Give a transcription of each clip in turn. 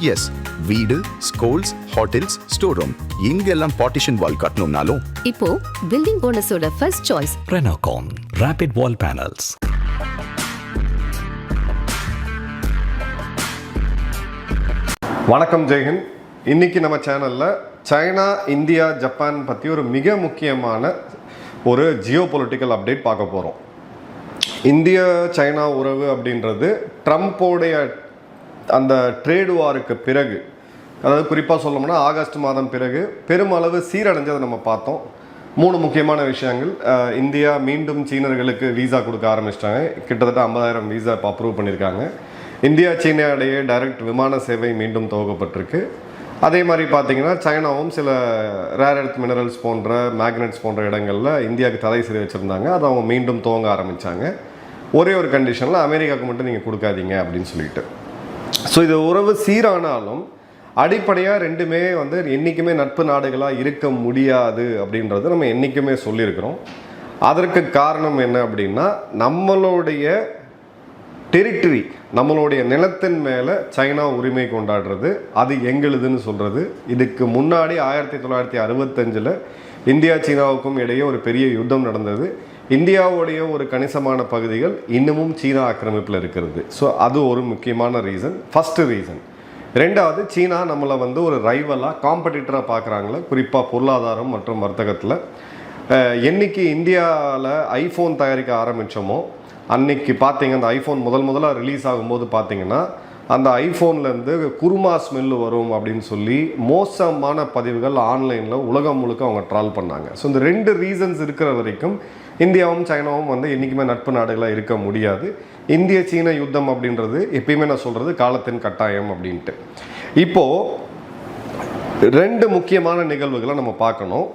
S, வீடு, schools, hotels, store room இங்கெல்லாம் partition wall கட்டணும்னாலும் இப்போ பில்டிங் ஓனர்ஸோட first choice Renocon Rapid Wall Panels. வணக்கம் ஜெய்ஹிந்த். இன்னைக்கு நம்ம சேனலில் சைனா, இந்தியா, ஜப்பான் பற்றி ஒரு மிக முக்கியமான ஒரு ஜியோ பொலிட்டிக்கல் அப்டேட் பார்க்க போகிறோம். இந்திய சைனா உறவு அப்படின்றது ட்ரம்ப்போடைய அந்த ட்ரேட் வாருக்கு பிறகு, அதாவது குறிப்பாக சொல்லணும்னா ஆகஸ்ட் மாதம் பிறகு பெருமளவு சீரடைஞ்சதை நம்ம பார்த்தோம். 3 முக்கியமான விஷயங்கள். இந்தியா மீண்டும் சீனர்களுக்கு வீசா கொடுக்க ஆரம்பிச்சிட்டாங்க. கிட்டத்தட்ட 50,000 வீசா இப்போ அப்ரூவ் பண்ணியிருக்காங்க. இந்தியா சீனா இடையே டைரக்ட் விமான சேவை மீண்டும் துவக்கப்பட்டிருக்கு. அதே மாதிரி பார்த்தீங்கன்னா சைனாவும் சில ரேர் எர்த் மினரல்ஸ் போன்ற மேக்னெட்ஸ் போன்ற இடங்களில் இந்தியாவுக்கு தடை செய்து வச்சுருந்தாங்க. அதை அவங்க மீண்டும் துவங்க ஆரம்பித்தாங்க. ஒரே ஒரு கண்டிஷனில் அமெரிக்காவுக்கு மட்டும் நீங்கள் கொடுக்காதீங்க அப்படின்னு சொல்லிட்டு. ஸோ இது உறவு சீரானாலும் அடிப்படையாக ரெண்டுமே என்றைக்குமே நட்பு நாடுகளாக இருக்க முடியாது அப்படின்றது நம்ம என்றைக்குமே சொல்லியிருக்கிறோம். அதற்கு காரணம் என்ன அப்படின்னா, நம்மளுடைய டெரிட்டரி, நம்மளுடைய நிலத்தின் மேலே சைனா உரிமை கொண்டாடுறது, அது எங்களுதுன்னு சொல்கிறது. இதுக்கு முன்னாடி 1965 இந்தியா சீனாவுக்கும் இடையே ஒரு பெரிய யுத்தம் நடந்தது. இந்தியாவுடைய ஒரு கணிசமான பகுதிகள் இன்னமும் சீனா ஆக்கிரமிப்பில் இருக்கிறது. ஸோ அது ஒரு முக்கியமான ரீசன், ஃபஸ்ட்டு ரீசன். ரெண்டாவது, சீனா நம்மளை ஒரு ரைவலாக, காம்படிட்டராக பார்க்குறாங்களே, குறிப்பாக பொருளாதாரம் மற்றும் வர்த்தகத்தில். என்னைக்கு இந்தியாவில் ஐஃபோன் தயாரிக்க ஆரம்பித்தோமோ அன்னைக்கு பார்த்தீங்க, அந்த ஐஃபோன் முதலாக ரிலீஸ் ஆகும்போது பார்த்தீங்கன்னா அந்த ஐஃபோன்லேருந்து குருமா ஸ்மெல்லு வரும் அப்படின்னு சொல்லி மோசமான பதிவுகள் ஆன்லைனில் உலகம் முழுக்க அவங்க ட்ரால் பண்ணாங்க. ஸோ இந்த 2 ரீசன்ஸ் இருக்கிற வரைக்கும் இந்தியாவும் சைனாவும் என்றைக்குமே நட்பு நாடுகளாக இருக்க முடியாது. இந்திய சீன யுத்தம் அப்படின்றது எப்பயுமே நான் சொல்கிறது காலத்தின் கட்டாயம் அப்படின்ட்டு. இப்போது 2 முக்கியமான நிகழ்வுகளை நம்ம பார்க்கணும்.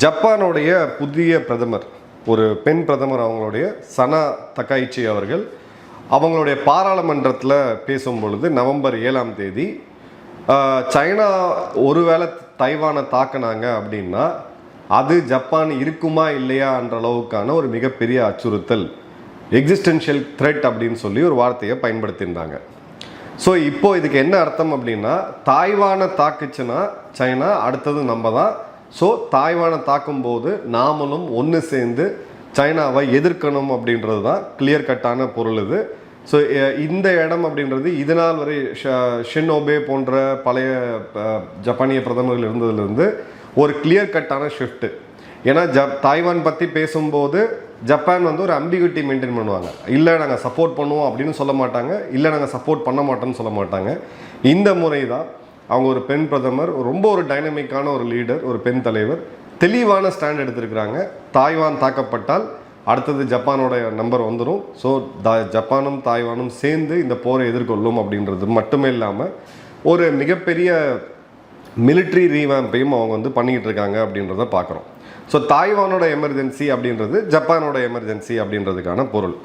ஜப்பானுடைய புதிய பிரதமர், ஒரு பெண் பிரதமர், அவங்களுடைய சனா தக்காய்ச்சி அவர்கள் அவங்களுடைய பாராளுமன்றத்தில் பேசும் பொழுது நவம்பர் 7ஆம் தேதி சைனா ஒருவேளை தைவானை தாக்குனாங்க அப்படின்னா அது ஜப்பான் இருக்குமா இல்லையா என்ற அளவுக்கான ஒரு மிகப்பெரிய அச்சுறுத்தல், எக்ஸிஸ்டென்ஷியல் த்ரெட் அப்படின்னு சொல்லி ஒரு வார்த்தையை பயன்படுத்தியிருந்தாங்க. ஸோ இப்போது இதுக்கு என்ன அர்த்தம் அப்படின்னா, தாய்வானை தாக்குச்சுன்னா சைனா, அடுத்தது நம்ம தான். ஸோ தாய்வானை தாக்கும்போது நாமளும் ஒன்று சேர்ந்து சைனாவை எதிர்க்கணும் அப்படின்றது தான் கிளியர் கட்டான பொருள் இது. ஸோ இந்த இடம் அப்படின்றது இதனால் வரை ஷின்ஓபே போன்ற பழைய ஜப்பானிய பிரதமர்கள் இருந்ததுலேருந்து ஒரு கிளியர் கட்டான ஷிஃப்ட்டு. ஏன்னா தாய்வான் பற்றி பேசும்போது ஜப்பான் ஒரு அம்பிகிட்டி மெயின்டைன் பண்ணுவாங்க. இல்லை நாங்கள் சப்போர்ட் பண்ணுவோம் அப்படின்னு சொல்ல மாட்டாங்க, இல்லை நாங்கள் சப்போர்ட் பண்ண மாட்டோம்னு சொல்ல மாட்டாங்க. இந்த முறை தான் அவங்க ஒரு பெண் பிரதமர், ரொம்ப ஒரு டைனமிக்கான ஒரு லீடர், ஒரு பெண் தலைவர், தெளிவான ஸ்டாண்ட் எடுத்திருக்கிறாங்க. தாய்வான் தாக்கப்பட்டால் அடுத்தது ஜப்பானோட நம்பர் வந்துடும். ஸோ ஜப்பானும் தாய்வானும் சேர்ந்து இந்த போரை எதிர்கொள்ளும் அப்படின்றது மட்டுமே இல்லாமல் ஒரு மிகப்பெரிய மிலிட்ரி ரீவேம்பையும் அவங்க பண்ணிக்கிட்டு இருக்காங்க அப்படின்றத பார்க்குறோம். ஸோ தாய்வானோட எமர்ஜென்சி அப்படின்றது ஜப்பானோட எமர்ஜென்சி அப்படின்றதுக்கான பொருள்.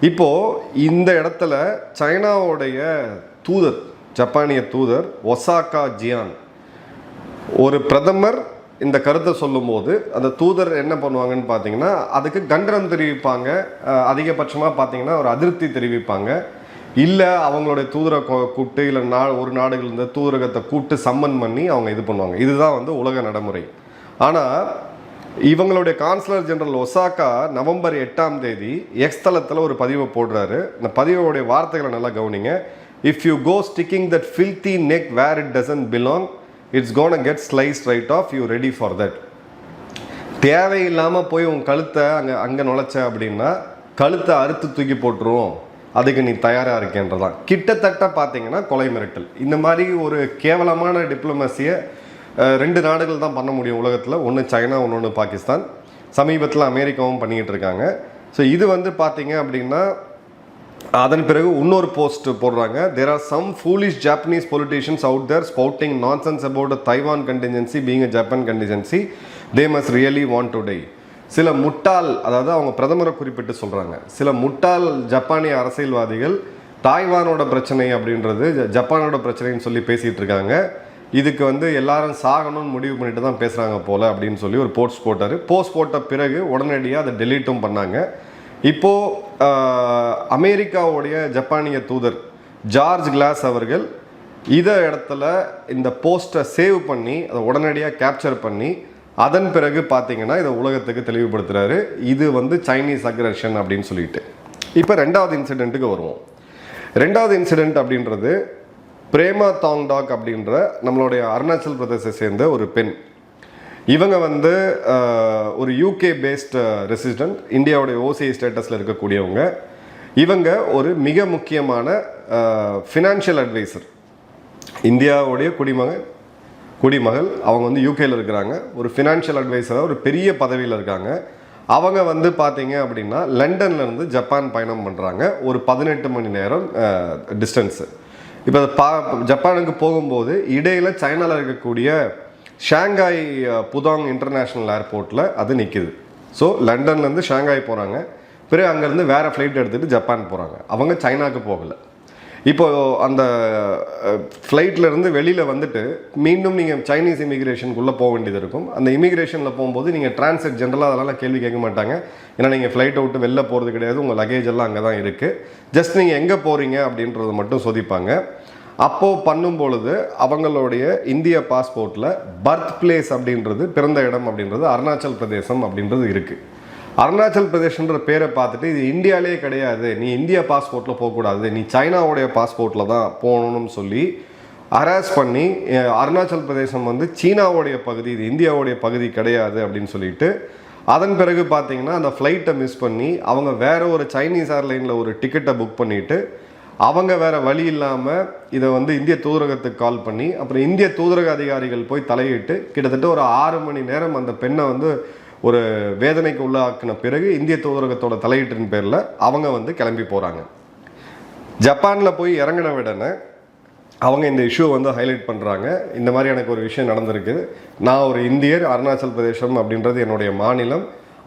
இப்போது இந்த இடத்துல சைனாவுடைய தூதர், ஜப்பானிய தூதர் ஒசாகா ஜியான், ஒரு பிரதமர் இந்த கருத்தை சொல்லும்போது அந்த தூதர் என்ன பண்ணுவாங்கன்னு பார்த்தீங்கன்னா அதுக்கு கண்டனம் தெரிவிப்பாங்க. அதிகபட்சமாக பார்த்தீங்கன்னா ஒரு அதிருப்தி தெரிவிப்பாங்க. இல்லை அவங்களுடைய தூதரை கூப்பிட்டு, இல்லை ஒரு நாடுகள் இருந்த தூதரகத்தை கூப்பிட்டு சம்மன் பண்ணி அவங்க இது பண்ணுவாங்க. இதுதான் உலக நடைமுறை. ஆனால் இவங்களுடைய கான்சுலர் ஜெனரல் ஒசாகா நவம்பர் 8ஆம் தேதி எக்ஸ் தளத்தில் ஒரு பதிவை போடுறாரு. இந்த பதிவோடைய வார்த்தைகளை நல்லா கவனிங்க. If you go sticking that filthy neck where it doesn't belong, it's gonna get sliced right off. You ready for that? தேவையில்லாமல் போய் உன் கழுத்தை அங்கே நுழைச்ச அப்படின்னா கழுத்தை அறுத்து தூக்கி போட்டுருவோம், அதுக்கு நீ தயாராக இருக்கேன்றதான். கிட்டத்தட்ட பார்த்தீங்கன்னா கொலை மிரட்டல். இந்த மாதிரி ஒரு கேவலமான டிப்ளமசியை 2 நாடுகள் தான் பண்ண முடியும் உலகத்தில். ஒன்று சைனா, ஒன்று பாகிஸ்தான். சமீபத்தில் அமெரிக்காவும் பண்ணிக்கிட்டு இருக்காங்க. ஸோ இது பார்த்தீங்க அப்படின்னா அதன் பிறகு இன்னொரு போஸ்ட் போடுறாங்க. There are some foolish Japanese politicians out there spouting nonsense about a Taiwan contingency being a Japan contingency. They must really want to die. சில முட்டாள், அதாவது அவங்க பிரதமரை குறிப்பிட்டு சொல்கிறாங்க, சில முட்டாள் ஜப்பானிய அரசியல்வாதிகள் தாய்வானோட பிரச்சனை அப்படின்றது ஜப்பானோட பிரச்சனைன்னு சொல்லி பேசிகிட்டு இருக்காங்க. இதுக்கு எல்லாரும் சாகணும்னு முடிவு பண்ணிட்டு தான் பேசுகிறாங்க போல் அப்படின்னு சொல்லி ஒரு போஸ்ட் போட்டார். போஸ்ட் போட்ட பிறகு உடனடியாக அதை டெலீட்டும் பண்ணாங்க. இப்போது அமெரிக்காவுடைய ஜப்பானிய தூதர் ஜார்ஜ் கிளாஸ் அவர்கள் இதை இடத்துல இந்த போஸ்ட்டை சேவ் பண்ணி அதை உடனடியாக கேப்சர் பண்ணி அதன் பிறகு பார்த்தீங்கன்னா இதை உலகத்துக்கு தெளிவுபடுத்துகிறாரு. இது வந்து சைனீஸ் அக்ரஷன் அப்படின்னு சொல்லிட்டு. இப்போ ரெண்டாவது இன்சிடெண்ட்டுக்கு வருவோம். ரெண்டாவது இன்சிடெண்ட் அப்படின்றது பிரேமா தாங்டாக் அப்படின்ற நம்மளுடைய அருணாச்சல் பிரதேசத்தை சேர்ந்த ஒரு பெண். இவங்க வந்து ஒரு யூகே பேஸ்ட் ரெசிடென்ட், இந்தியாவுடைய ஓசிஐ ஸ்டேட்டஸில் இருக்கக்கூடியவங்க. இவங்க ஒரு மிக முக்கியமான ஃபினான்ஷியல் அட்வைசர், இந்தியாவுடைய குடிமகள். அவங்க வந்து யூகேயில் இருக்கிறாங்க, ஒரு ஃபினான்ஷியல் அட்வைசராக ஒரு பெரிய பதவியில் இருக்காங்க. அவங்க வந்து பார்த்தீங்க அப்படின்னா லண்டன்லேருந்து ஜப்பான் பயணம் பண்ணுறாங்க, ஒரு 18 மணி நேரம் டிஸ்டன்ஸு. இப்போ ஜப்பானுக்கு போகும்போது இடையில் சைனாவில் இருக்கக்கூடிய ஷாங்காய் புதாங் இன்டர்நேஷ்னல் ஏர்போர்ட்டில் அது நிற்கிது. ஸோ லண்டன்லேருந்து ஷாங்காய் போகிறாங்க, பிறகு அங்கேருந்து வேறு ஃப்ளைட் எடுத்துகிட்டு ஜப்பான் போகிறாங்க. அவங்க சைனாவுக்கு போகலை. இப்போது அந்த ஃப்ளைட்லேருந்து வெளியில் வந்துட்டு மீண்டும் நீங்கள் சைனீஸ் இமிக்ரேஷனுக்குள்ளே போக வேண்டியது இருக்கும். அந்த இமிக்ரேஷனில் போகும்போது நீங்கள் டிரான்சிட் ஜென்ரலாக அதெல்லாம் கேள்வி கேட்க மாட்டாங்க. ஏன்னா நீங்கள் ஃப்ளைட்டை விட்டு வெளில போகிறது கிடையாது, உங்கள் லக்கேஜ் எல்லாம் அங்கே தான் இருக்குது. ஜஸ்ட் நீங்கள் எங்கே போகிறீங்க அப்படின்றத மட்டும் சோதிப்பாங்க. அப்போது பண்ணும் பொழுது அவங்களுடைய இந்திய பாஸ்போர்ட்டில் பர்த் பிளேஸ் அப்படின்றது, பிறந்த இடம் அப்படின்றது அருணாச்சல் பிரதேசம் அப்படின்றது இருக்குது. அருணாச்சல் பிரதேஷ்ன்ற பேரை பார்த்துட்டு இது இந்தியாவிலே கிடையாது, நீ இந்தியா பாஸ்போர்ட்டில் போகக்கூடாது, நீ சைனாவுடைய பாஸ்போர்ட்டில் தான் போகணும்னு சொல்லி ஹராஸ் பண்ணி அருணாச்சல் பிரதேசம் வந்து சீனாவுடைய பகுதி, இது இந்தியாவுடைய பகுதி கிடையாது அப்படின்னு சொல்லிட்டு அதன் பிறகு பார்த்தீங்கன்னா அந்த ஃப்ளைட்டை மிஸ் பண்ணி அவங்க வேற ஒரு சைனீஸ் ஏர்லைனில் ஒரு டிக்கெட்டை புக் பண்ணிவிட்டு அவங்க வேற வழி இல்லாமல் இதை வந்து இந்திய தூதரகத்துக்கு கால் பண்ணி அப்புறம் இந்திய தூதரக அதிகாரிகள் போய் தலையிட்டு கிட்டத்தட்ட ஒரு 6 மணி நேரம் அந்த பெண்ணை வந்து ஒரு வேதனைக்கு உள்ளாக்கின பிறகு இந்திய தூதரகத்தோட தலையீட்டின் பேரில் அவங்க வந்து கிளம்பி போகிறாங்க. ஜப்பானில் போய் இறங்கின உடனே அவங்க இந்த இஷ்யூ வந்து ஹைலைட் பண்ணுறாங்க. இந்த மாதிரி எனக்கு ஒரு விஷயம் நடந்திருக்கு, நான் ஒரு இந்தியர், அருணாச்சல் பிரதேசம் அப்படின்றது என்னுடைய மாநிலம்,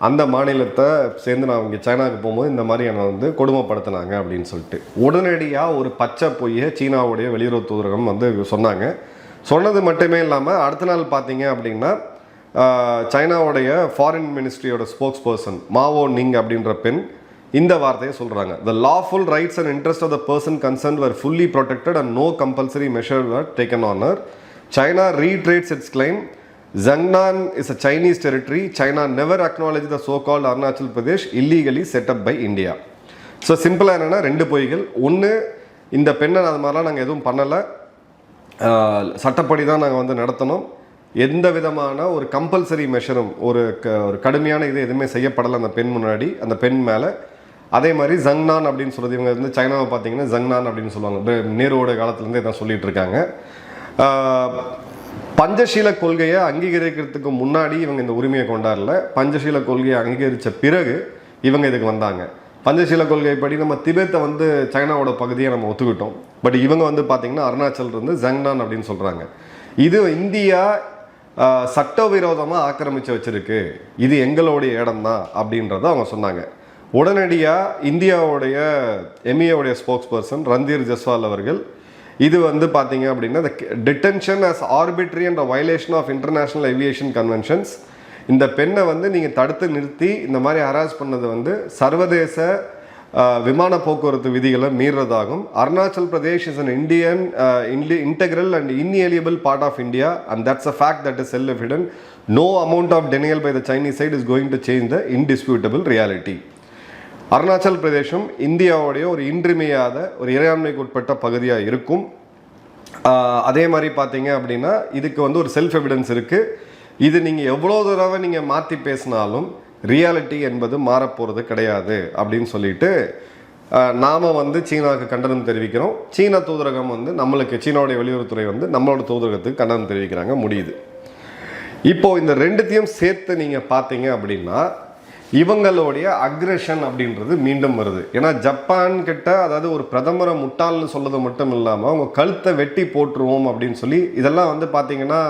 அந்த மாநிலத்தை சேர்ந்து நான் இங்கே சைனாவுக்கு போகும்போது இந்த மாதிரி என்னை வந்து கொடுமைப்படுத்தினாங்க அப்படின்னு சொல்லிட்டு உடனடியாக ஒரு பச்சை பொய்யை சீனாவுடைய வெளியுறவு தூதரகம் வந்து சொன்னாங்க. சொன்னது மட்டுமே இல்லாமல் அடுத்த நாள் பார்த்தீங்க அப்படின்னா சைனாவுடைய ஃபாரின் மினிஸ்ட்ரியோட ஸ்போக்ஸ் பர்சன் மாவோ நிங் அப்படின்ற பெண் இந்த வார்த்தையை சொல்கிறாங்க. The lawful rights and interest of the person concern were fully protected and no compulsory measure were taken on her. China reiterates its claim Zhangnan is a Chinese territory. China never acknowledged the so-called Arunachal Pradesh illegally set up by India. So சிம்பிளாக என்னென்னா ரெண்டு பொய்கள். ஒன்று, இந்த பெண்ணை அது மாதிரிலாம் நாங்கள் எதுவும் பண்ணலை, சட்டப்படி தான் நாங்கள் வந்து நடத்தணும், எந்த விதமான ஒரு கம்பல்சரி மெஷரும் ஒரு கடுமையான இது எதுவுமே செய்யப்படலை அந்த பெண் முன்னாடி, அந்த பெண் மேலே. அதே மாதிரி ஜங்னான் அப்படின்னு சொல்கிறது, இவங்க வந்து சைனாவை பார்த்தீங்கன்னா ஜங்னான் அப்படின்னு சொல்லுவாங்க, நேருவோட காலத்துலேருந்து இதான் சொல்லிட்டு இருக்காங்க. பஞ்சசீல கொள்கையை அங்கீகரிக்கிறதுக்கு முன்னாடி இவங்க இந்த உரிமையை கொண்டாடல, பஞ்சசீல கொள்கையை அங்கீகரித்த பிறகு இவங்க இதுக்கு வந்தாங்க. பஞ்சசீல கொள்கைப்படி நம்ம திபெத்தை வந்து சைனாவோட பகுதியை நம்ம ஒத்துக்கிட்டோம், பட் இவங்க வந்து பார்த்தீங்கன்னா அருணாச்சல் இருந்து ஜங்னான் அப்படின்னு சொல்கிறாங்க. இது இந்தியா சட்டவிரோதமாக ஆக்கிரமித்து வச்சிருக்கு, இது எங்களுடைய இடம் தான் அப்படின்றத அவங்க சொன்னாங்க. உடனடியாக இந்தியாவுடைய எம்இஏவுடைய ஸ்போக்ஸ் பர்சன் ரந்தீர் ஜஸ்வால் அவர்கள் இது வந்து பார்த்தீங்க அப்படின்னா the detention as arbitrary and a violation of international aviation conventions, இந்த பெண்ணை வந்து நீங்கள் தடுத்து நிறுத்தி இந்த மாதிரி ஹராஸ் பண்ணது வந்து சர்வதேச விமான போக்குவரத்து விதிகளை மீறதாகும். Arunachal Pradesh is an Indian integral and inalienable part of India and that's a fact that is self-evident. No amount of denial by the Chinese side is going to change the indisputable reality. Arunachal பிரதேசம் இந்தியாவுடைய ஒரு இன்றியமையாத ஒரு இறையாண்மைக்கு உட்பட்ட பகுதியாக இருக்கும். அதே மாதிரி பார்த்தீங்க அப்படின்னா இதுக்கு வந்து ஒரு செல்ஃப் எவிடன்ஸ் இருக்குது. இது நீங்கள் எவ்வளோ தடவை நீங்கள் மாற்றி பேசினாலும் ரியாலிட்டி என்பது மாறப்போகிறது கிடையாது அப்படின்னு சொல்லிட்டு நாம் வந்து சீனாவுக்கு கண்டனம் தெரிவிக்கிறோம். சீன தூதரகம் வந்து நம்மளுக்கு, சீனாவுடைய வெளியுறவுத்துறை வந்து நம்மளோட தூதரகத்துக்கு கண்டனம் தெரிவிக்கிறாங்க, முடியுது. இப்போது இந்த ரெண்டுத்தையும் சேர்த்து நீங்கள் பார்த்தீங்க அப்படின்னா இவங்களுடைய அக்ரெஷன் அப்படின்றது மீண்டும் வருது. ஏன்னா ஜப்பான் கிட்ட, அதாவது ஒரு பிரதமரை முட்டாள்னு சொல்றது மட்டும் இல்லாமல் அவங்க கழுத்தை வெட்டி போட்டுருவோம் அப்படின்னு சொல்லி, இதெல்லாம் வந்து பார்த்தீங்கன்னா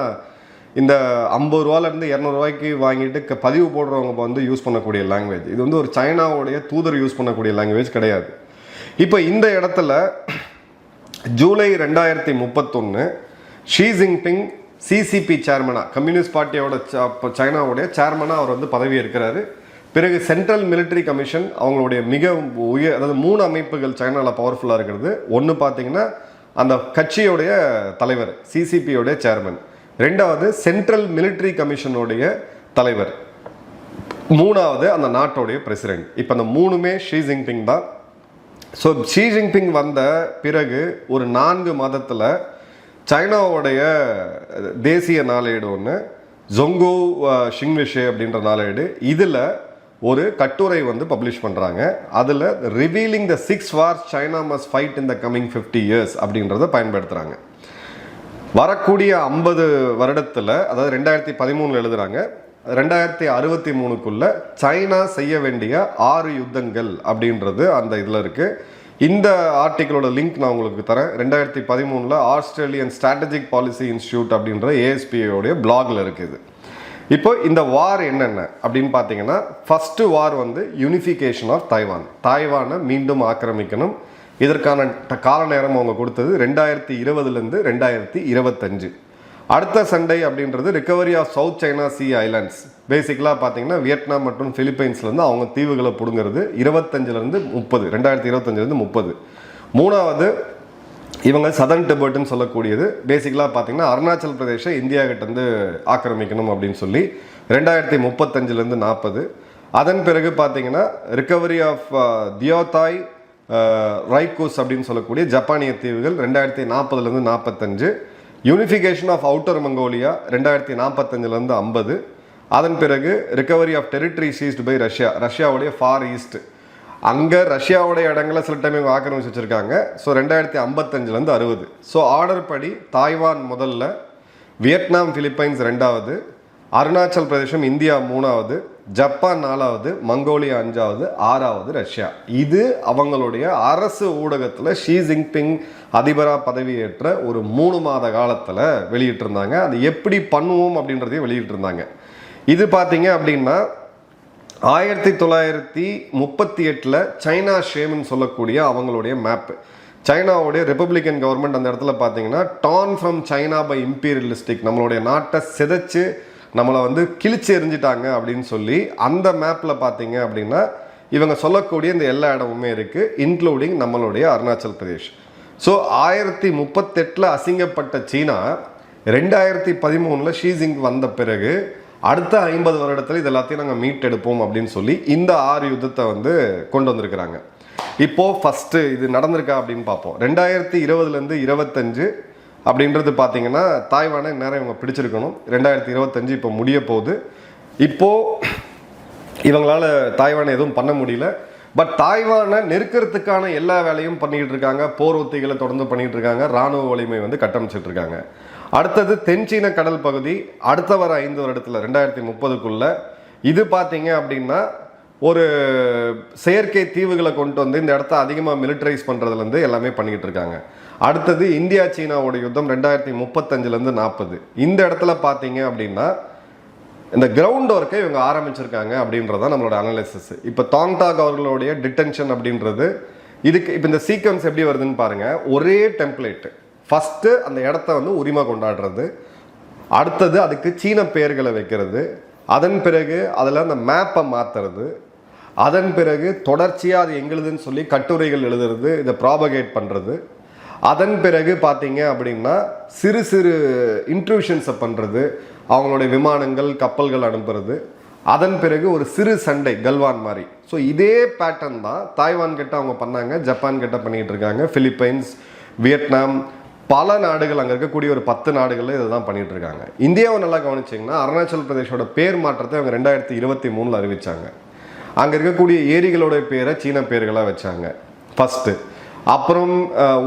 இந்த 50 ரூபாலேருந்து 200 ரூபாய்க்கு வாங்கிட்டு பதிவு போடுறவங்க வந்து யூஸ் பண்ணக்கூடிய லாங்குவேஜ். இது வந்து ஒரு சைனாவுடைய தூதர் யூஸ் பண்ணக்கூடிய லாங்குவேஜ் கிடையாது. இப்போ இந்த இடத்துல ஜூலை 2031 ஷி ஜின்பிங் சிசிபி சேர்மனா, கம்யூனிஸ்ட் பார்ட்டியோட சைனாவுடைய சேர்மனா அவர் வந்து பதவி இருக்கிறாரு. பிறகு சென்ட்ரல் மிலிட்ரி கமிஷன், அவங்களுடைய மிக அதாவது 3 அமைப்புகள் சைனாவில் பவர்ஃபுல்லாக இருக்கிறது. ஒன்று பார்த்தீங்கன்னா அந்த கட்சியோடைய தலைவர், சிசிபியோடைய சேர்மன். ரெண்டாவது சென்ட்ரல் மிலிட்ரி கமிஷனுடைய தலைவர். மூணாவது அந்த நாட்டோடைய பிரசிடென்ட். இப்போ அந்த மூணுமே ஷி ஜின்பிங் தான். ஸோ ஷி ஜின்பிங் வந்த பிறகு ஒரு 4 மாதத்தில் சைனாவுடைய தேசிய நாளேடு ஒன்று, ஜொங்கோ ஷிங்விஷே அப்படின்ற நாளேடு, இதில் ஒரு கட்டுரை வந்து பப்ளிஷ் பண்ணுறாங்க. அதில் revealing the 6 wars China must fight in the coming 50 years அப்படின்றத பயன்படுத்துகிறாங்க. வரக்கூடிய 50 வருடத்தில், அதாவது 2013 எழுதுகிறாங்க, 2063க்குள்ள சைனா செய்ய வேண்டிய 6 யுத்தங்கள் அப்படின்றது அந்த இதில் இருக்குது. இந்த ஆர்டிக்கிளோட லிங்க் நான் உங்களுக்கு தரேன். 2013 ஆஸ்திரேலியன் ஸ்ட்ராட்டஜிக் பாலிசி இன்ஸ்டியூட் அப்படின்ற ASPOடைய பிளாகில் இருக்குது. இப்போ இந்த வார் என்னென்ன அப்படின்னு பார்த்தீங்கன்னா, ஃபர்ஸ்ட் வார் வந்து யூனிஃபிகேஷன் ஆஃப் தைவான். தாய்வானை மீண்டும் ஆக்கிரமிக்கணும். இதற்கான கால நேரம் அவங்க கொடுத்தது 2020லேருந்து 2025. அடுத்த சண்டை அப்படின்றது recovery of South China Sea islands. பேசிக்கலாக பார்த்தீங்கன்னா வியட்நாம் மற்றும் பிலிப்பைன்ஸ்லேருந்து அவங்க தீவுகளை பிடுங்கிறது 2025லேருந்து 30. மூணாவது இவங்க சதர்ன் டிபெட்னு சொல்லக்கூடியது. பேசிக்கலாக பார்த்தீங்கன்னா அருணாச்சல் பிரதேசை இந்தியா கிட்டேருந்து ஆக்கிரமிக்கணும் அப்படின்னு சொல்லி 2035லேருந்து 40. அதன் பிறகு பார்த்தீங்கன்னா ரிகவரி ஆஃப் தியோதாய் ரைக்கூஸ் அப்படின்னு சொல்லக்கூடிய ஜப்பானிய தீவுகள் 2040லேருந்து 45. யூனிஃபிகேஷன் ஆஃப் அவுட்டர் மங்கோலியா 2045லேருந்து 50. அதன் பிறகு recovery of territory seized by ரஷ்யாவுடைய ஃபார் ஈஸ்ட். அங்கே ரஷ்யாவுடைய இடங்களை சில டைம் இவங்க ஆக்கிரமிச்சு வச்சுருக்காங்க. ஸோ 2055லேருந்து 60. ஸோ ஆர்டர் படி தாய்வான் முதல்ல, வியட்நாம் பிலிப்பைன்ஸ் 2வது, அருணாச்சல் பிரதேசம் இந்தியா 3வது, ஜப்பான் 4வது, மங்கோலியா 5வது, 6வது ரஷ்யா. இது அவங்களுடைய அரசு ஊடகத்தில் ஷி ஜின்பிங் அதிபராக பதவியேற்ற ஒரு 3 மாத காலத்தில் வெளியிட்டிருந்தாங்க. அது எப்படி பண்ணுவோம் அப்படின்றதையும் வெளியிட்டிருந்தாங்க. இது பார்த்தீங்க அப்படின்னா 1938 சைனா ஷேம்னு சொல்லக்கூடிய அவங்களுடைய மேப்பு. சைனாவுடைய ரிப்பப்ளிகன் கவர்மெண்ட் அந்த இடத்துல பார்த்தீங்கன்னா done from China by imperialistic, நம்மளுடைய நாட்டை சிதைச்சு நம்மளை வந்து கிழிச்சு எறிஞ்சிட்டாங்க அப்படின்னு சொல்லி அந்த மேப்பில் பார்த்தீங்க அப்படின்னா இவங்க சொல்லக்கூடிய இந்த எல்லா இடமுமே இருக்குது, இன்க்ளூடிங் நம்மளுடைய அருணாச்சல் பிரதேஷ். ஸோ 1038 அசிங்கப்பட்ட சீனா 2013 ஷி ஜின்பிங் வந்த பிறகு அடுத்த 50 வருடத்தில் இது எல்லாத்தையும் நாங்கள் மீட்டெடுப்போம் அப்படின்னு சொல்லி இந்த 6 யுத்தத்தை வந்து கொண்டு வந்திருக்கிறாங்க. இப்போது ஃபஸ்ட்டு இது நடந்திருக்கா அப்படின்னு பார்ப்போம். 2020லேருந்து 25 அப்படின்றது பார்த்தீங்கன்னா தாய்வானை நேரம் இவங்க பிடிச்சிருக்கணும். 2025 இப்போ முடிய போகுது. இப்போது இவங்களால் தாய்வானை எதுவும் பண்ண முடியல. பட் தாய்வானை நெருக்கிறதுக்கான எல்லா வேலையும் பண்ணிக்கிட்டு இருக்காங்க. போர் ஒத்திகளை தொடர்ந்து பண்ணிகிட்டு இருக்காங்க. இராணுவ வலிமை வந்து கட்டமைச்சிட்டு இருக்காங்க. அடுத்தது தென்சீன கடல் பகுதி அடுத்த வர 5 வருடத்தில் 2030க்குள்ள இது பார்த்தீங்க அப்படின்னா ஒரு செயற்கை தீவுகளை கொண்டு வந்து இந்த இடத்த அதிகமாக மிலிட்டரைஸ் பண்ணுறதுலேருந்து எல்லாமே பண்ணிக்கிட்டு இருக்காங்க. அடுத்தது இந்தியா சீனாவோட யுத்தம் 2035லேருந்து 40. இந்த இடத்துல பார்த்தீங்க அப்படின்னா இந்த கிரவுண்ட் ஒர்க்கை இவங்க ஆரம்பிச்சிருக்காங்க அப்படின்றதான் நம்மளோட அனாலிசிஸ். இப்போ தாங்டாக் அவர்களுடைய டிடென்ஷன் அப்படின்றது இதுக்கு இப்போ இந்த சீக்வன்ஸ் எப்படி வருதுன்னு பாருங்கள். ஒரே டெம்ப்ளேட்டு. ஃபஸ்ட்டு அந்த இடத்த வந்து உரிமை கொண்டாடுறது, அடுத்தது அதுக்கு சீன பெயர்களை வைக்கிறது, அதன் பிறகு அதில் அந்த மேப்பை மாற்றுறது, அதன் பிறகு தொடர்ச்சியாக அது எங்களுதுன்னு சொல்லி கட்டுரைகள் எழுதுறது, இதை ப்ராபகேட் பண்ணுறது, அதன் பிறகு பார்த்தீங்க அப்படின்னா சிறு சிறு இன்ட்ரூஷன்ஸை பண்ணுறது, அவங்களுடைய விமானங்கள் கப்பல்கள் அனுப்புறது, அதன் பிறகு ஒரு சிறு சண்டை கல்வான் மாதிரி. ஸோ இதே பேட்டர்ன் தான் தாய்வான் கிட்ட அவங்க பண்ணாங்க, ஜப்பான் கிட்ட பண்ணிகிட்டு இருக்காங்க, பிலிப்பைன்ஸ், வியட்நாம், பல நாடுகள் அங்கே இருக்கக்கூடிய ஒரு 10 நாடுகளில் இதை தான் பண்ணிகிட்டு இருக்காங்க. இந்தியாவை நல்லா கவனிச்சிங்கன்னா அருணாச்சல் பிரதேஷோட பேர் மாற்றத்தை அவங்க 2023 அறிவித்தாங்க. அங்கே இருக்கக்கூடிய ஏரிகளோட பேரை சீன பேர்களாக வச்சாங்க ஃபஸ்ட்டு. அப்புறம்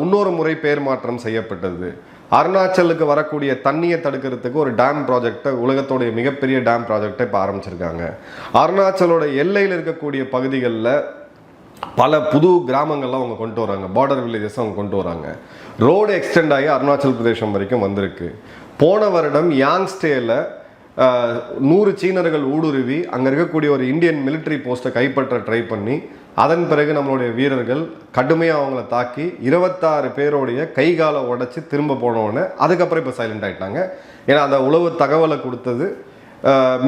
இன்னொரு முறை பேர் மாற்றம் செய்யப்பட்டது. அருணாச்சலுக்கு வரக்கூடிய தண்ணியை தடுக்கிறதுக்கு ஒரு டேம் ப்ராஜெக்டை, உலகத்தோடைய மிகப்பெரிய டேம் ப்ராஜெக்டை இப்போ ஆரம்பிச்சிருக்காங்க. அருணாச்சலோட எல்லையில் இருக்கக்கூடிய பகுதிகளில் பல புது கிராமங்கள்லாம் அவங்க கொண்டு வராங்க, பார்டர் வில்லேஜஸ் அவங்க கொண்டு வராங்க. ரோடு எக்ஸ்டெண்ட் ஆகி அருணாச்சல் பிரதேசம் வரைக்கும் வந்திருக்கு. போன வருடம் யாங்ஸ்டேல 100 சீனர்கள் ஊடுருவி அங்கே இருக்கக்கூடிய ஒரு இந்தியன் மிலிட்ரி போஸ்ட்டை கைப்பற்ற ட்ரை பண்ணி அதன் பிறகு நம்மளுடைய வீரர்கள் கடுமையாக அவங்கள தாக்கி 26 பேரோடைய கை காலை உடைச்சி திரும்ப போனோடனே அதுக்கப்புறம் இப்போ சைலண்ட் ஆகிட்டாங்க. ஏன்னா அந்த உளவு தகவலை கொடுத்தது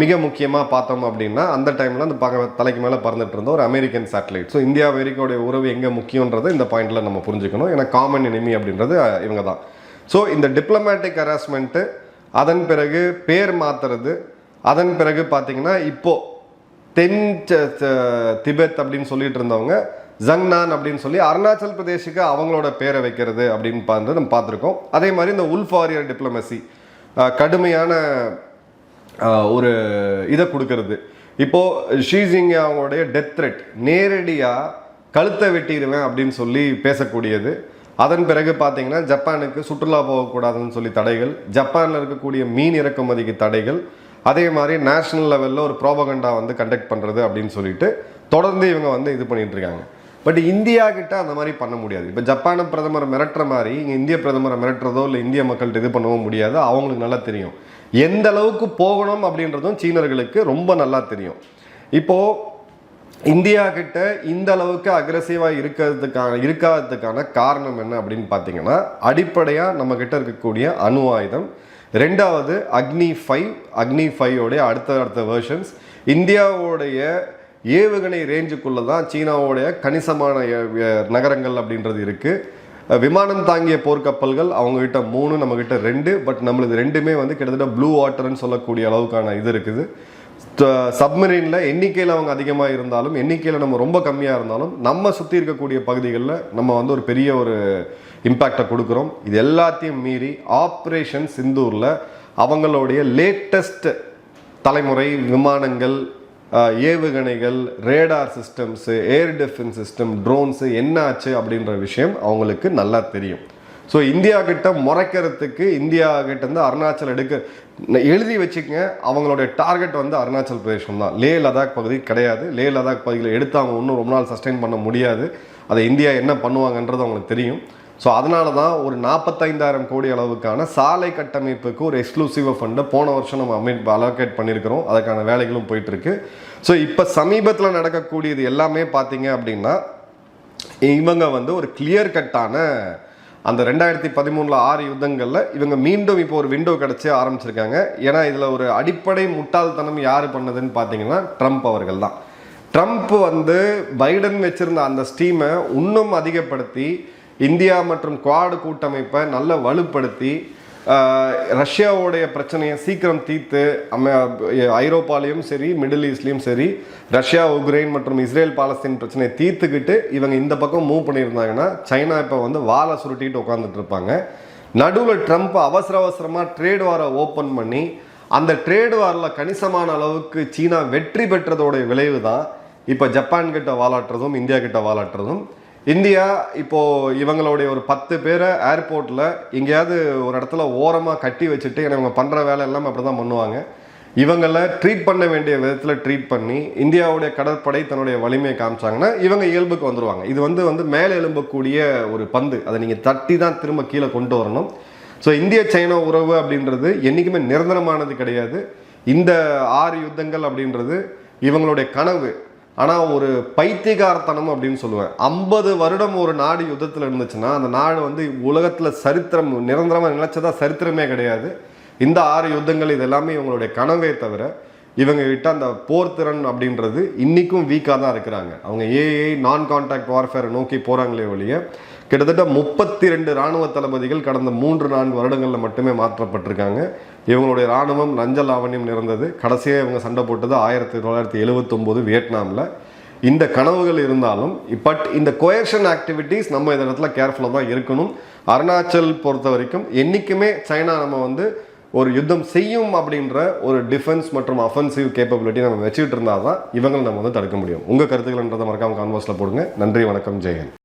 மிக முக்கியமாக பார்த்தோம் அப்படின்னா அந்த டைமில் அந்த தலைக்கு மேலே பறந்துட்டு இருந்த ஒரு அமெரிக்கன் சேட்டலைட். ஸோ இந்தியா அமெரிக்காவுடைய உறவு எங்கே முக்கியன்றதை இந்த பாயிண்டில் நம்ம புரிஞ்சுக்கணும். ஏன்னா காமன் எனிமி அப்படின்றது இவங்க தான். ஸோ இந்த டிப்ளமேட்டிக் ஹராஸ்மெண்ட்டு, அதன் பிறகு பேர் மாற்றுறது, அதன் பிறகு பார்த்தீங்கன்னா இப்போது தென் திபெத் அப்படின்னு சொல்லிட்டு இருந்தவங்க ஜங்னான் அப்படின்னு சொல்லி அருணாச்சல் பிரதேஷுக்கு அவங்களோட பேரை வைக்கிறது அப்படின்னு நம்ம பார்த்துருக்கோம். அதே மாதிரி இந்த உல்ஃப் வாரியர் டிப்ளமசி, கடுமையான ஒரு இதை கொடுக்கறது. இப்போது ஷீஜிங் அவங்களுடைய டெத் த்ரெட், நேரடியாக கழுத்தை வெட்டிடுவேன் அப்படின்னு சொல்லி பேசக்கூடியது. அதன் பிறகு பார்த்தீங்கன்னா ஜப்பானுக்கு சுற்றுலா போகக்கூடாதுன்னு சொல்லி தடைகள், ஜப்பானில் இருக்கக்கூடிய மீன் இறக்குமதிக்கு தடைகள், அதே மாதிரி நேஷனல் லெவலில் ஒரு ப்ரோபகண்டா கண்டக்ட் பண்ணுறது அப்படின்னு சொல்லிட்டு தொடர்ந்து இவங்க இது பண்ணிட்டு இருக்காங்க. பட் இந்தியா கிட்ட அந்த மாதிரி பண்ண முடியாது. இப்போ ஜப்பான பிரதமரை மிரட்டுற மாதிரி இங்கே இந்திய பிரதமரை மிரட்டுறதோ இல்லை இந்திய மக்கள்கிட்ட இது பண்ணவும் முடியாது. அவங்களுக்கு நல்லா தெரியும் எந்த அளவுக்கு போகணும் அப்படின்றதும் சீனர்களுக்கு ரொம்ப நல்லா தெரியும். இப்போது இந்தியா கிட்ட இந்த அளவுக்கு அக்ரெசிவாக இருக்காததுக்கான காரணம் என்ன அப்படின்னு பார்த்தீங்கன்னா, அடிப்படையாக நம்ம கிட்ட இருக்கக்கூடிய அணு ஆயுதம், ரெண்டாவது அக்னி 5 அடுத்த வெர்ஷன்ஸ், இந்தியாவுடைய ஏவுகணை ரேஞ்சுக்குள்ளே தான் சீனாவுடைய கணிசமான நகரங்கள் அப்படின்றது இருக்குது. விமானம் தாங்கிய போர்க்கப்பல்கள் அவங்ககிட்ட 3, நம்மக்கிட்ட 2. பட் நம்மளுக்கு 2மே கிட்டத்தட்ட ப்ளூ வாட்டர்னு சொல்லக்கூடிய அளவுக்கான இது இருக்குது. சப்மரீனில் எண்ணிக்கையில் அவங்க அதிகமாக இருந்தாலும், எண்ணிக்கையில் நம்ம ரொம்ப கம்மியாக இருந்தாலும், நம்ம சுற்றி இருக்கக்கூடிய பகுதிகளில் நம்ம ஒரு பெரிய ஒரு இம்பேக்டை கொடுக்குறோம். இது எல்லாத்தையும் மீறி ஆப்ரேஷன் சிந்தூரில் அவங்களுடைய லேட்டஸ்ட் தலைமுறை விமானங்கள், ஏவுகணைகள், radar systems, air defence system, drones என்ன ஆச்சு அப்படின்ற விஷயம் அவங்களுக்கு நல்லா தெரியும். ஸோ இந்தியா கிட்ட முறைக்கிறதுக்கு இந்தியா கிட்ட அருணாச்சல் எழுதி வச்சுக்கங்க. அவங்களுடைய டார்கெட் அருணாச்சல் பிரதேசம் தான், லே லடாக் பகுதி கிடையாது. லே லடாக் பகுதியில் எடுத்து அவங்க இன்னும் ரொம்ப நாள் சஸ்டெயின் பண்ண முடியாது. அதை இந்தியா என்ன பண்ணுவாங்கன்றது அவங்களுக்கு தெரியும். ஸோ அதனால தான் ஒரு 45,000 கோடி அளவுக்கான சாலை கட்டமைப்புக்கு ஒரு எக்ஸ்க்ளூசிவ் ஃபண்டை போன வருஷம் நம்ம அலோகேட் பண்ணியிருக்கிறோம். அதுக்கான வேலைகளும் போயிட்டுருக்கு. ஸோ இப்போ சமீபத்தில் நடக்கக்கூடியது எல்லாமே பார்த்தீங்க அப்படின்னா, இவங்க ஒரு கிளியர் கட்டான அந்த 2013 6 யுத்தங்களில் இவங்க மீண்டும் இப்போ ஒரு விண்டோ கிடச்சி ஆரம்பிச்சிருக்காங்க. ஏன்னா இதில் ஒரு அடிப்படை முட்டாள்தனம் யார் பண்ணதுன்னு பார்த்தீங்கன்னா ட்ரம்ப் அவர்கள் தான். ட்ரம்ப் பைடன் வச்சிருந்த அந்த ஸ்டீமை இன்னும் அதிகப்படுத்தி இந்தியா மற்றும் குவாடு கூட்டமைப்பை நல்ல வலுப்படுத்தி ரஷ்யாவுடைய பிரச்சனையை சீக்கிரம் தீர்த்து ஐரோப்பாலையும் சரி மிடில் ஈஸ்ட்லேயும் சரி ரஷ்யா உக்ரைன் மற்றும் இஸ்ரேல் பாலஸ்தீன் பிரச்சனையை தீர்த்துக்கிட்டு இவங்க இந்த பக்கம் மூவ் பண்ணியிருந்தாங்கன்னா சைனா இப்போ வாழை சுருட்டிட்டு உட்காந்துட்டு இருப்பாங்க. நடுவில் ட்ரம்ப் அவசரமாக ட்ரேட் வாரை ஓப்பன் பண்ணி அந்த ட்ரேட் வாரில் கணிசமான அளவுக்கு சீனா வெற்றி பெற்றதோடைய விளைவு தான் இப்போ ஜப்பான் கிட்ட வாலாட்டுறதும் இந்தியா கிட்ட வாலாட்டுறதும். இந்தியா இப்போது இவங்களுடைய ஒரு 10 பேரை ஏர்போர்ட்டில் எங்கேயாவது ஒரு இடத்துல ஓரமாக கட்டி வச்சுட்டு, ஏன்னா இவங்க பண்ணுற வேலை எல்லாம் அப்படி தான் பண்ணுவாங்க, இவங்களை ட்ரீட் பண்ண வேண்டிய விதத்தில் ட்ரீட் பண்ணி இந்தியாவுடைய கடற்படை தன்னுடைய வலிமையை காமிச்சாங்கன்னா இவங்க இயல்புக்கு வந்துடுவாங்க. இது மேலே எழும்பக்கூடிய ஒரு பந்து, அதை நீங்கள் தட்டி தான் திரும்ப கீழே கொண்டு வரணும். ஸோ இந்திய சைனா உறவு அப்படின்றது என்றைக்குமே நிரந்தரமானது கிடையாது. இந்த 6 யுத்தங்கள் அப்படின்றது இவங்களுடைய கனவு. ஆனால் ஒரு பைத்தியகாரத்தனம் அப்படின்னு சொல்லுவேன். 50 வருடம் ஒரு நாடு யுத்தத்தில் இருந்துச்சுன்னா அந்த நாடு உலகத்தில் சரித்திரம் நிரந்தரமாக நினைச்சதா சரித்திரமே கிடையாது. இந்த 6 யுத்தங்கள் இது எல்லாமே இவங்களுடைய கனவே தவிர இவங்க கிட்ட அந்த போர் திறன் அப்படின்றது இன்றைக்கும் வீக்காக தான் இருக்கிறாங்க. அவங்க நான் கான்டாக்ட் வார்ஃபேரை நோக்கி போகிறாங்களே ஒழிய கிட்டத்தட்ட 32 இராணுவ தளபதிகள் கடந்த 3-4 வருடங்களில் மட்டுமே மாற்றப்பட்டிருக்காங்க. இவங்களுடைய இராணுவம் லஞ்ச லாவண்யம் நிறைந்தது. கடைசியாக இவங்க சண்டை போட்டது 1979 வியட்நாமில். இந்த கனவுகள் இருந்தாலும் பட் இந்த கோயர்ஷன் ஆக்டிவிட்டீஸ் நம்ம இந்த இடத்துல கேர்ஃபுல்லாக தான் இருக்கணும். அருணாச்சல் பொறுத்த வரைக்கும் என்றைக்குமே சைனா நம்ம ஒரு யுத்தம் செய்யும் அப்படின்ற ஒரு டிஃபென்ஸ் மற்றும் அஃபென்சிவ் கேப்பபிலிட்டி நம்ம வச்சுக்கிட்டு இருந்தால் தான் இவங்களை நம்ம தடுக்க முடியும். உங்கள் கருத்துக்கள்ன்றதை மறக்காம கான்வர்ஸில் போடுங்க. நன்றி, வணக்கம், ஜெயன்.